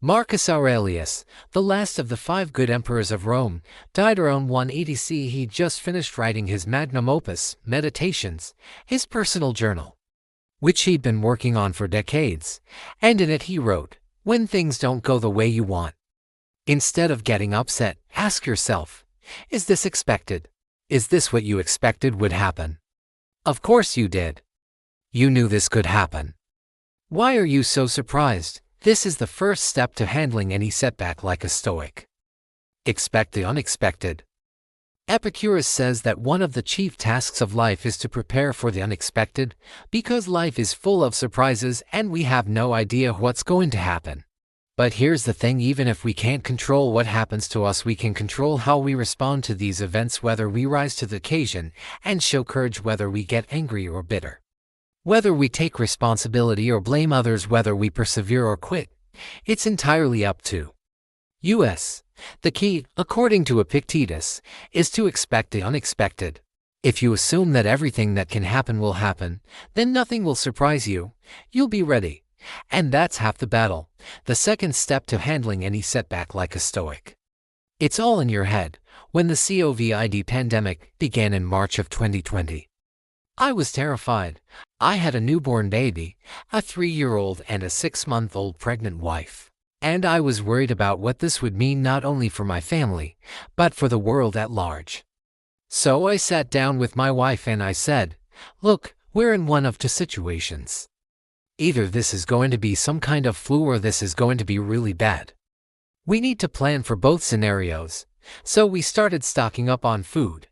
Marcus Aurelius, the last of the 5 good emperors of Rome, died around 180 CE. He just finished writing his magnum opus, Meditations, his personal journal, which he'd been working on for decades, and in it he wrote, "When things don't go the way you want, instead of getting upset, ask yourself, is this expected? Is this what you expected would happen? Of course you did. You knew this could happen. Why are you so surprised? This is the first step to handling any setback like a Stoic. Expect the unexpected." Epicurus says that one of the chief tasks of life is to prepare for the unexpected, because life is full of surprises and we have no idea what's going to happen. But here's the thing, even if we can't control what happens to us, we can control how we respond to these events, whether we rise to the occasion and show courage, whether we get angry or bitter, whether we take responsibility or blame others, whether we persevere or quit. It's entirely up to us. The key, according to Epictetus, is to expect the unexpected. If you assume that everything that can happen will happen, then nothing will surprise you. You'll be ready. And that's half the battle. The second step to handling any setback like a Stoic. It's all in your head. When the COVID pandemic began in March of 2020, I was terrified. I had a newborn baby, a 3-year-old and a 6-month-old pregnant wife. And I was worried about what this would mean not only for my family, but for the world at large. So I sat down with my wife and I said, "Look, we're in one of two situations. Either this is going to be some kind of flu or this is going to be really bad. We need to plan for both scenarios." So we started stocking up on food.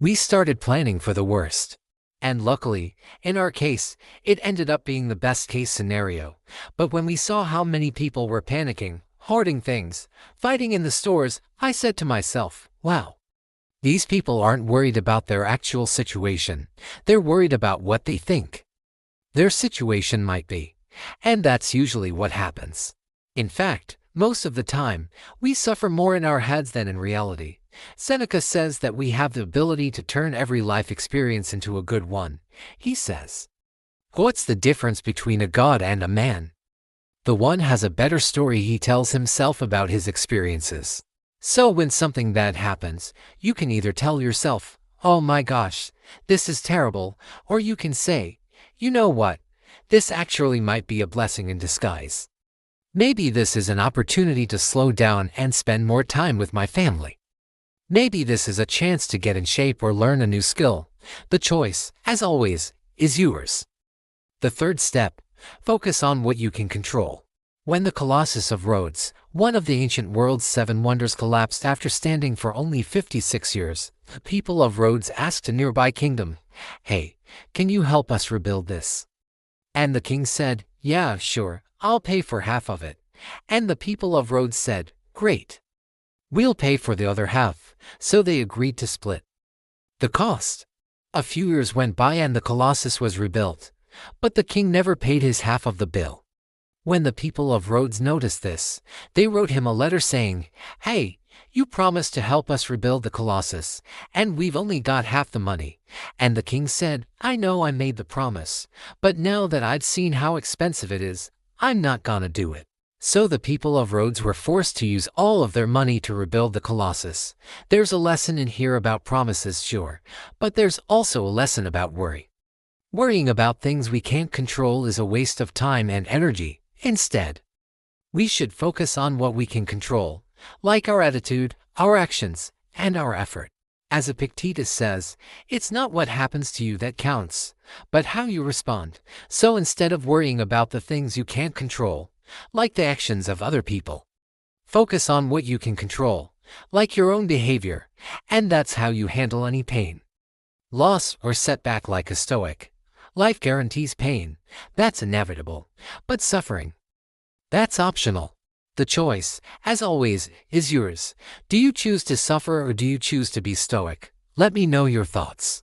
We started planning for the worst. And luckily, in our case, it ended up being the best case scenario. But when we saw how many people were panicking, hoarding things, fighting in the stores, I said to myself, wow, these people aren't worried about their actual situation. They're worried about what they think their situation might be. And that's usually what happens. In fact, most of the time, we suffer more in our heads than in reality. Seneca says that we have the ability to turn every life experience into a good one. He says, "What's the difference between a god and a man? The one has a better story he tells himself about his experiences." So when something bad happens, you can either tell yourself, "Oh my gosh, this is terrible," or you can say, "You know what? This actually might be a blessing in disguise. Maybe this is an opportunity to slow down and spend more time with my family. Maybe this is a chance to get in shape or learn a new skill." The choice, as always, is yours. The third step, focus on what you can control. When the Colossus of Rhodes, one of the ancient world's 7 wonders, collapsed after standing for only 56 years, the people of Rhodes asked a nearby kingdom, "Hey, can you help us rebuild this?" And the king said, "Yeah, sure, I'll pay for half of it." And the people of Rhodes said, "Great. We'll pay for the other half." So they agreed to split the cost. A few years went by and the Colossus was rebuilt, but the king never paid his half of the bill. When the people of Rhodes noticed this, they wrote him a letter saying, "Hey, you promised to help us rebuild the Colossus, and we've only got half the money." And the king said, "I know I made the promise, but now that I'd seen how expensive it is, I'm not gonna do it." So the people of Rhodes were forced to use all of their money to rebuild the Colossus. There's a lesson in here about promises, sure, but there's also a lesson about worry. Worrying about things we can't control is a waste of time and energy. Instead, we should focus on what we can control, like our attitude, our actions, and our effort. As Epictetus says, it's not what happens to you that counts, but how you respond. So instead of worrying about the things you can't control, like the actions of other people, focus on what you can control, like your own behavior, and that's how you handle any pain, loss, or setback like a Stoic. Life guarantees pain. That's inevitable. But suffering, that's optional. The choice, as always, is yours. Do you choose to suffer or do you choose to be Stoic? Let me know your thoughts.